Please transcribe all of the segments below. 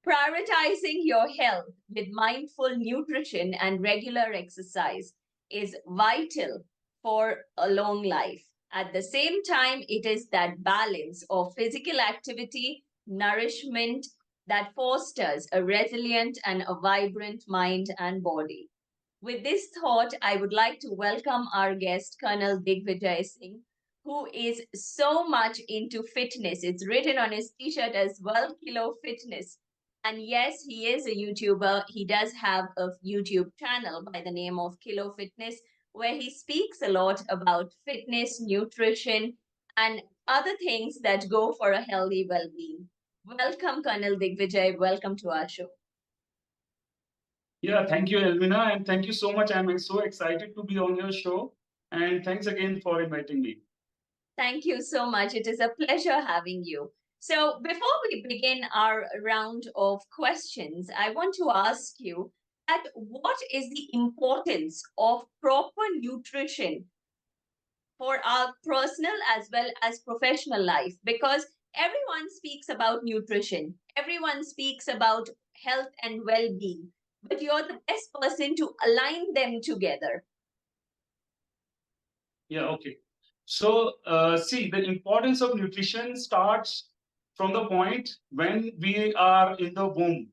Prioritizing your health with mindful nutrition and regular exercise is vital for a long life. At the same time, it is that balance of physical activity, nourishment that fosters a resilient and a vibrant mind and body. With this thought, I would like to welcome our guest, Colonel Digvijay Singh, who is so much into fitness. It's written on his t shirt as well, Kilo Fitness. And yes, he is a YouTuber. He does have a YouTube channel by the name of Kilo Fitness, where he speaks a lot about fitness, nutrition, and other things that go for a healthy well being. Welcome, Colonel Digvijay. Welcome to our show. Yeah, thank you, Elvina, and thank you so much. I'm so excited to be on your show, and thanks again for inviting me. Thank you so much. It is a pleasure having you. So, before we begin our round of questions, I want to ask you that what is the importance of proper nutrition for our personal as well as professional life? Because everyone speaks about nutrition, everyone speaks about health and well being, but you're the best person to align them together. Yeah, okay. So, see, the importance of nutrition starts from the point when we are in the womb.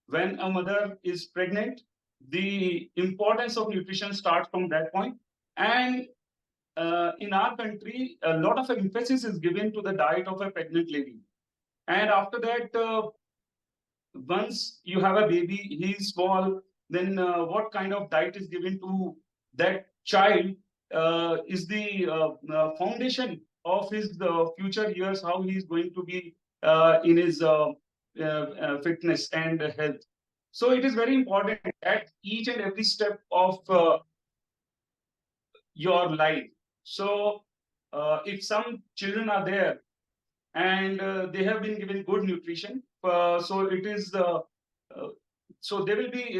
When a mother is pregnant, the importance of nutrition starts from that point. And in our country, a lot of emphasis is given to the diet of a pregnant lady. And after that, once you have a baby, he's small, then what kind of diet is given to that child is the foundation of his future years, how he is going to be in his fitness and health. So it is very important at each and every step of your life. So if some children are there and they have been given good nutrition. So it is uh, so they will be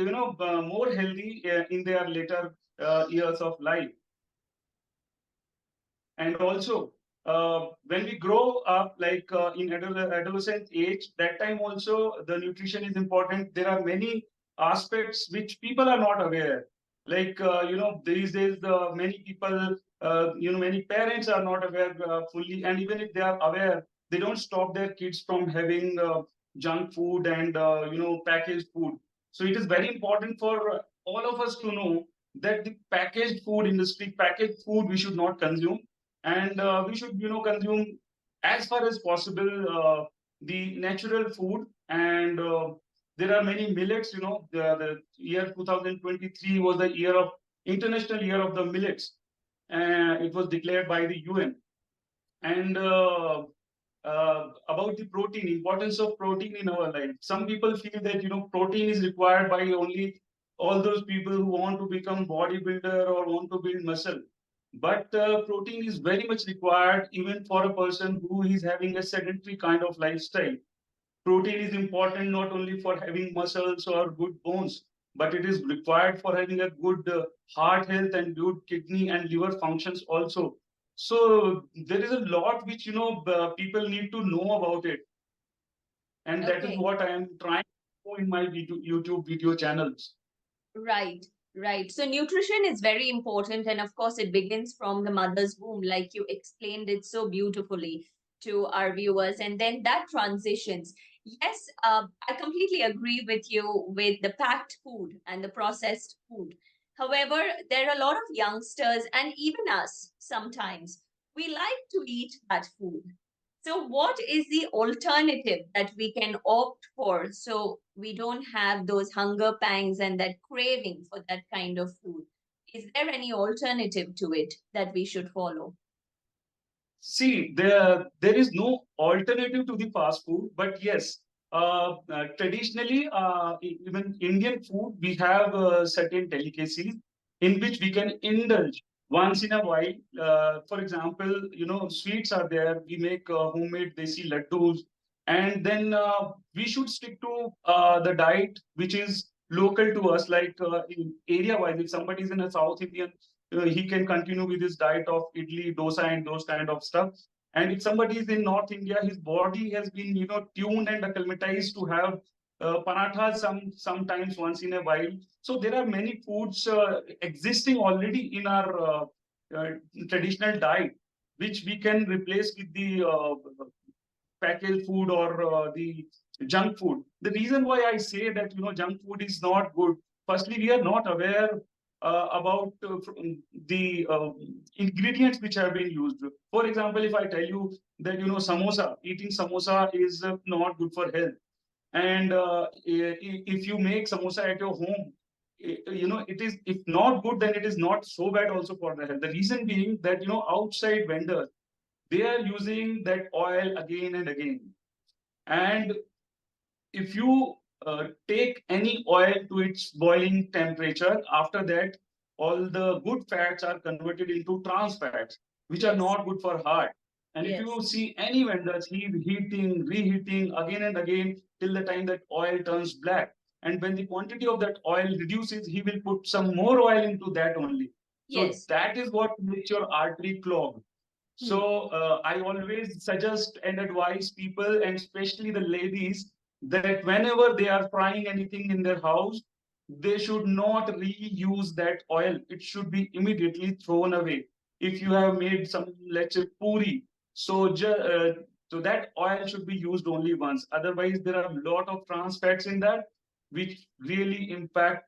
more healthy in their later years of life. And also when we grow up, like in adolescent age, that time also the nutrition is important. There are many aspects which people are not aware. Like these days, many people, many parents are not aware fully, and even if they are aware, they don't stop their kids from having junk food and packaged food. So it is very important for all of us to know that the packaged food industry, packaged food we should not consume, and we should consume as far as possible the natural food. And there are many millets. The year 2023 was the year of international year of the millets. It was declared by the UN. And about the protein, importance of protein in our life, some people feel that protein is required by only all those people who want to become bodybuilder or want to build muscle. But protein is very much required even for a person who is having a sedentary kind of lifestyle. Protein is important not only for having muscles or good bones, but it is required for having a good heart health and good kidney and liver functions also. So there is a lot which people need to know about it, and that is Okay. what I am trying to do in my YouTube video channels. Right, right. So nutrition is very important, and of course, it begins from the mother's womb, like you explained it so beautifully to our viewers, and then that transitions. Yes, I completely agree with you with the packed food and the processed food. However, there are a lot of youngsters and even us sometimes, we like to eat that food. So, what is the alternative that we can opt for so we don't have those hunger pangs and that craving for that kind of food? Is there any alternative to it that we should follow? See, there is no alternative to the fast food, but yes, traditionally, even Indian food, we have certain delicacies in which we can indulge once in a while. For example, sweets are there. We make homemade desi laddus, and then we should stick to the diet which is local to us. Like in area-wise, if somebody is in a South Indian he can continue with his diet of idli, dosa, and those kind of stuff. And if somebody is in North India, his body has been, tuned and acclimatized to have parathas sometimes once in a while. So there are many foods existing already in our uh, traditional diet, which we can replace with the packaged food or the junk food. The reason why I say that junk food is not good. Firstly, we are not aware about the ingredients which have been used. For example, if I tell you that samosa, eating samosa is not good for health, and if you make samosa at your home, it is, if not good, then it is not so bad also for the health. The reason being that outside vendors, they are using that oil again and again. And if you take any oil to its boiling temperature, after that, all the good fats are converted into trans fats, which are Yes. not good for heart. And if Yes. you see any vendors, he heating, reheating again and again till the time that oil turns black. And when the quantity of that oil reduces, he will put some more oil into that only. So Yes. that is what makes your artery clog. Hmm. So I always suggest and advise people, and especially the ladies, that whenever they are frying anything in their house, they should not reuse that oil. It should be immediately thrown away. If you have made some, let's say, puri, so so that oil should be used only once. Otherwise, there are a lot of trans fats in that, which really impact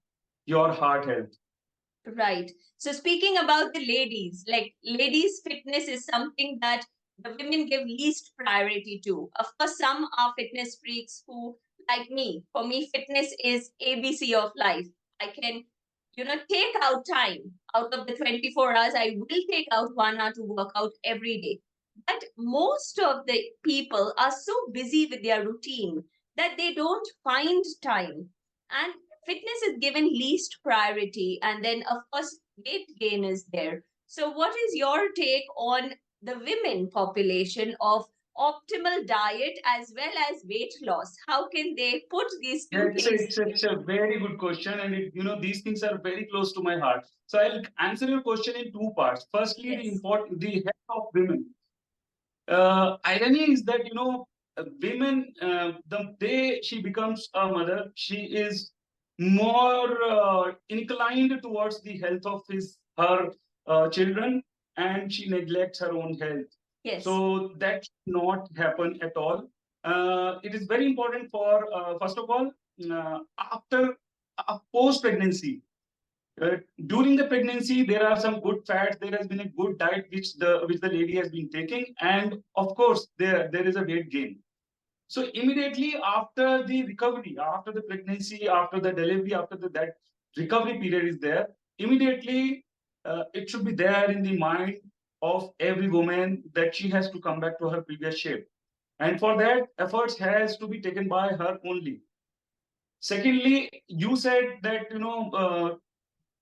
your heart health. Right. So speaking about the ladies, like ladies' fitness is something that the women give least priority to. Of course, some are fitness freaks who, like me, for me, fitness is ABC of life. I can, take out time out of the 24 hours. I will take out 1 hour to work out every day. But most of the people are so busy with their routine that they don't find time. And fitness is given least priority, and then of course weight gain is there. So what is your take on the women population of optimal diet as well as weight loss? How can they put these Yeah, two things? it's a very good question, and these things are very close to my heart. So I'll answer your question in two parts. Firstly, Yes. the health of women. Irony is that women, the day she becomes a mother, she is more inclined towards the health of her children, and she neglects her own health. Yes. So that should not happen at all. It is very important for, first of all, after post pregnancy, during the pregnancy, there are some good fats. There has been a good diet which the lady has been taking, and of course, there is a weight gain. So immediately after the recovery, after the pregnancy, after the delivery, after that recovery period is there, immediately it should be there in the mind of every woman that she has to come back to her previous shape, and for that, efforts has to be taken by her only. Secondly, you said that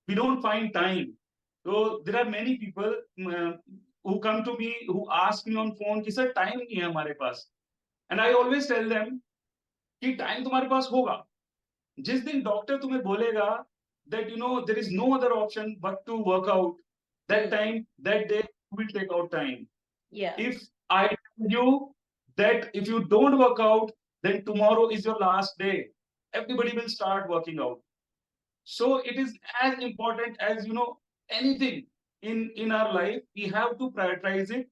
we don't find time. So there are many people who come to me, who ask me on phone कि sir time नहीं है हमारे पास. And I always tell them कि time तुम्हारे पास होगा. जिस दिन doctor तुम्हें बोलेगा that there is no other option but to work out, that time, that day you will take out time. Yeah. If I tell you that if you don't work out, then tomorrow is your last day. Everybody will start working out. So it is as important as anything in our life. We have to prioritize it.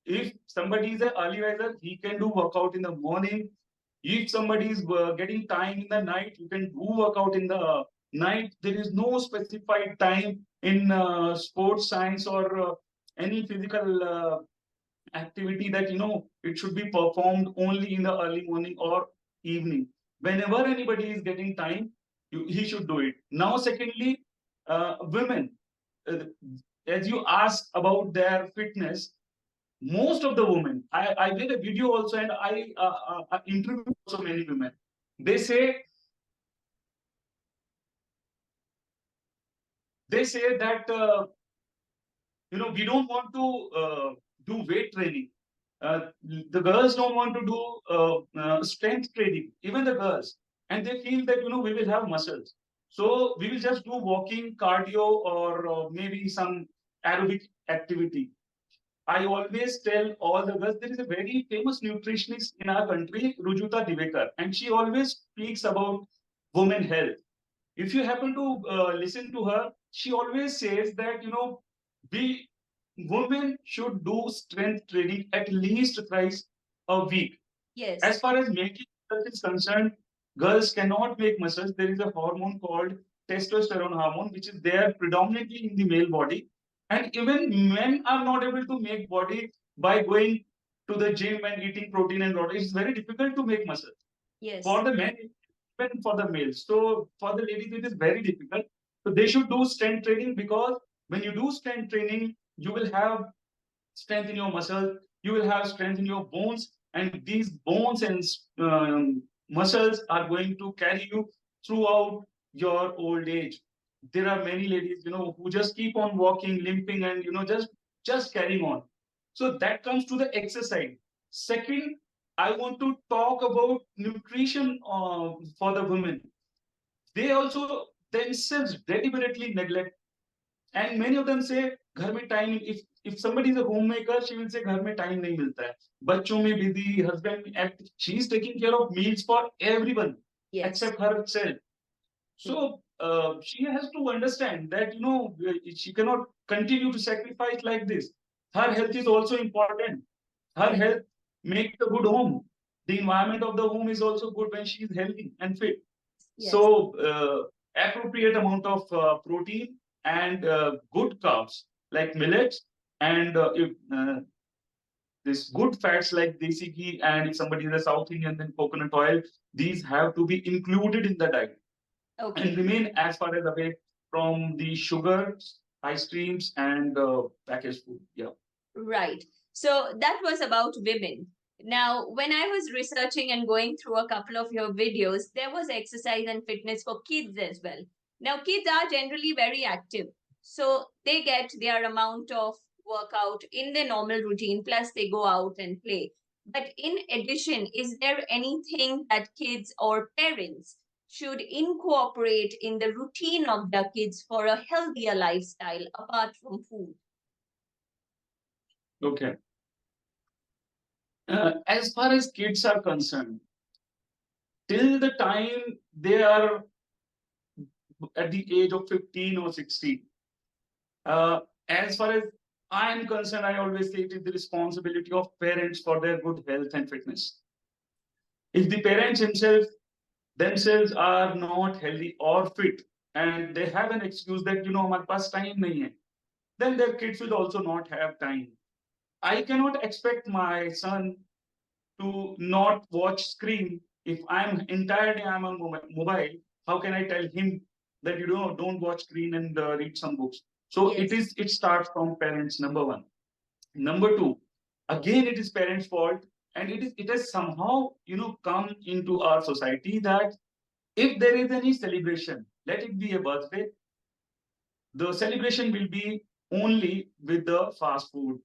If somebody is an early riser, he can do workout in the morning. If somebody is getting time in the night, you can do workout in the night. There is no specified time in sports science or any physical activity that it should be performed only in the early morning or evening. Whenever anybody is getting time, he should do it. Now secondly, women, uh, as you asked about their fitness, most of the women, I did a video also, and I interviewed so many women. They say that we don't want to do weight training. The girls don't want to do strength training, even the girls, and they feel that we will have muscles. So we will just do walking, cardio, or maybe some aerobic activity. I always tell all the girls there is a very famous nutritionist in our country, Rujuta Divekar, and she always speaks about women health. If you happen to listen to her, she always says that we women should do strength training at least thrice a week. As Yes. far as making muscles is concerned, girls cannot make muscles. There is a hormone called testosterone hormone, which is there predominantly in the male body. And even men are not able to make body by going to the gym and eating protein and water. It's very difficult to make muscles for Yes. the men, even for the males. So for the ladies, it is very difficult. So they should do strength training, because when you do strength training, you will have strength in your muscles, you will have strength in your bones, and these bones and muscles are going to carry you throughout your old age. There are many ladies, who just keep on walking, limping, and just carrying on. So that comes to the exercise. Second, I want to talk about nutrition for the women. They also themselves deliberately neglect, and many of them say घर में time, if somebody is a homemaker, she will say घर में time नहीं मिलता है, बच्चों में busy, husband active, she is taking care of meals for everyone Yes. except herself. Mm. So she has to understand that she cannot continue to sacrifice like this. Her health is also important. Her Yes. health makes a good home. The environment of the home is also good when she is healthy and fit. Yes. So, appropriate amount of protein and good carbs like millets, and this good fats like desi ghee, and if somebody is a South Indian, then coconut oil. These have to be included in the diet and Okay. remain as far as away from the sugars, ice creams, and packaged food. Yeah. Right. So that was about women. Now, when I was researching and going through a couple of your videos, there was exercise and fitness for kids as well. Now, kids are generally very active. So they get their amount of workout in their normal routine, plus they go out and play. But in addition, is there anything that kids or parents should incorporate in the routine of their kids for a healthier lifestyle apart from food? Okay. As far as kids are concerned, till the time they are at the age of 15 or 16, Uh, as far as I'm concerned, I always say it is the responsibility of parents for their good health and fitness. If the parents themselves are not healthy or fit, and they have an excuse that हमारे पास time नहीं है, then their kids will also not have time. I cannot expect my son to not watch screen. If I'm entire day I'm on mobile, how can I tell him that don't watch screen and read some books? So Yes. it starts from parents, number one. Number two, again it is parents' fault, and it has somehow come into our society that if there is any celebration, let it be a birthday, the celebration will be only with the fast food.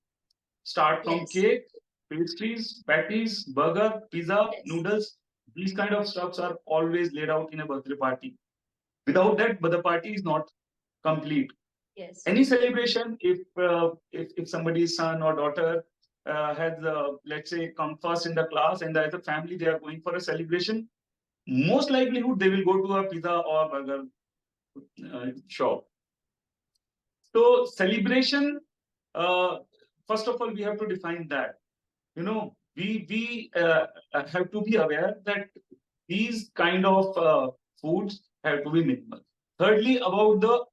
Start from Yes. cake, pastries, patties, burger, pizza, Yes. noodles. These kind of stuffs are always laid out in a birthday party. Without that, but the party is not complete. Yes. Any celebration, if somebody's son or daughter has let's say come first in the class, and as a family they are going for a celebration, most likelihood they will go to a pizza or burger shop. So celebration, uh, first of all, we have to define that. We have to be aware that these kind of foods have to be minimal. Thirdly, about the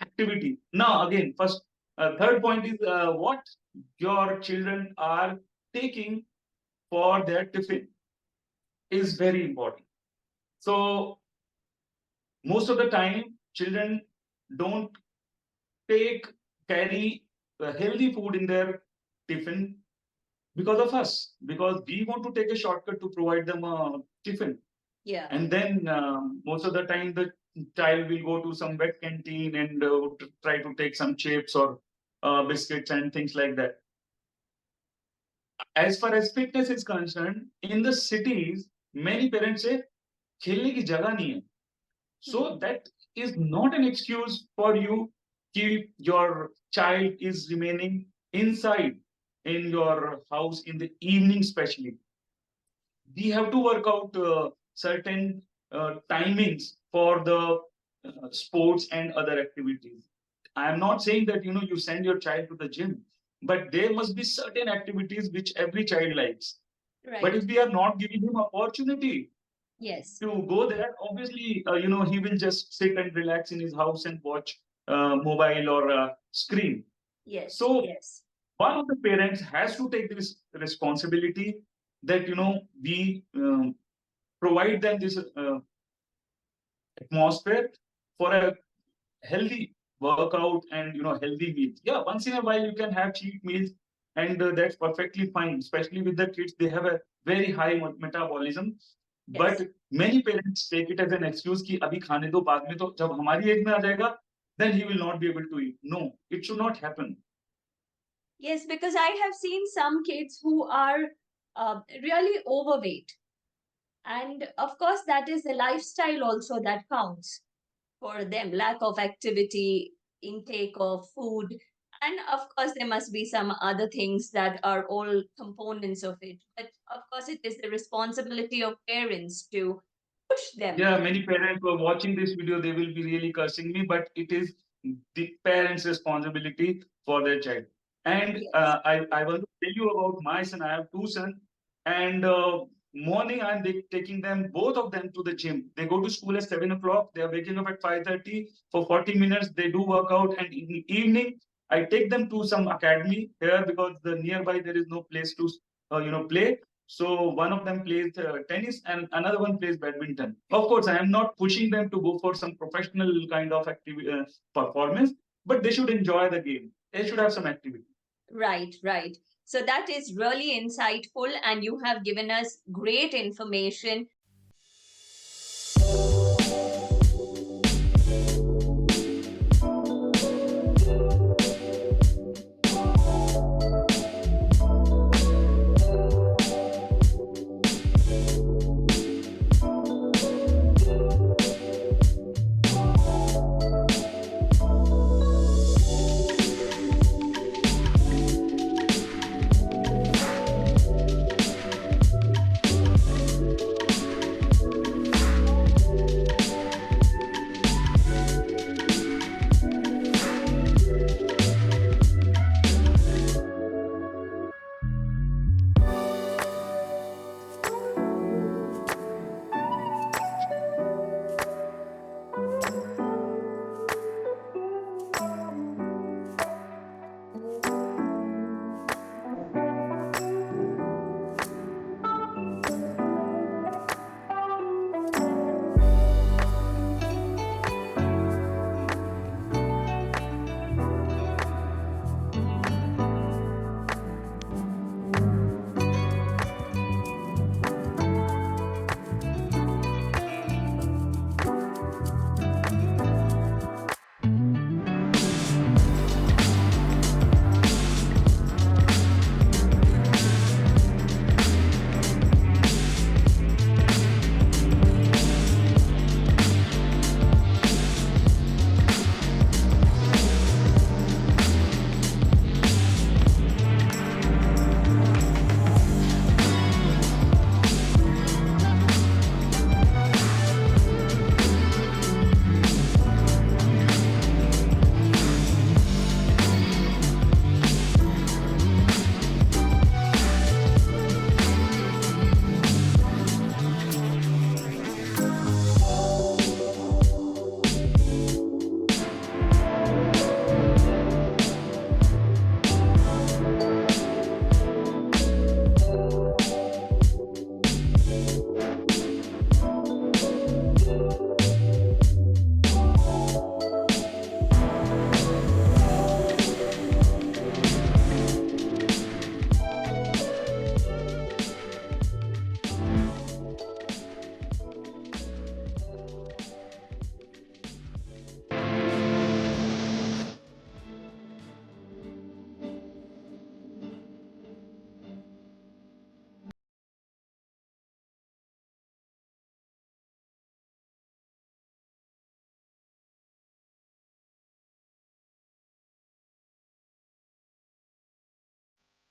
activity. Now, again, third point is what your children are taking for their tiffin is very important. So, most of the time, children don't take carry healthy food in their tiffin because of us, because we want to take a shortcut to provide them a tiffin. Yeah. And then most of the time, the child will go to some wet canteen and try to take some chips or biscuits and things like that. As far as fitness is concerned, in the cities, many parents say, खेलने की जगह नहीं है. So that is not an excuse for you if your child is remaining inside in your house in the evening, especially. We have to work out certain timings for the sports and other activities. I am not saying that you send your child to the gym, but there must be certain activities which every child likes. But if Right. we are not giving him opportunity Yes. to go there, obviously, he will just sit and relax in his house and watch mobile or screen. Yes. So Yes. one of the parents has to take this responsibility that we provide them this atmosphere for a healthy workout and healthy meals. Yeah, once in a while you can have cheat meals, and that's perfectly fine. Especially with the kids, they have a very high metabolism. But Yes. many parents take it as an excuse कि अभी खाने दो बाद में तो जब हमारी as में आ जाएगा then he will not be able to eat. No, it should not happen. Yes, because I have seen some kids who are really overweight. And of course, that is the lifestyle also that counts for them, lack of activity, intake of food. And of course, there must be some other things that are all components of it. But of course, it is the responsibility of parents to push them. Yeah, many parents who are watching this video, they will be really cursing me, but it is the parents' responsibility for their child. And Yes. I want to tell you about my son. I have two sons, and morning I'm taking them, both of them, to the gym. They go to school at 7 o'clock. They are waking up at 5:30 for 40 minutes. They do workout, and in the evening I take them to some academy here because the nearby there is no place to play. So one of them plays tennis and another one plays badminton. Of course, I am not pushing them to go for some professional kind of performance, but they should enjoy the game. They should have some activity. Right, right. So that is really insightful, and you have given us great information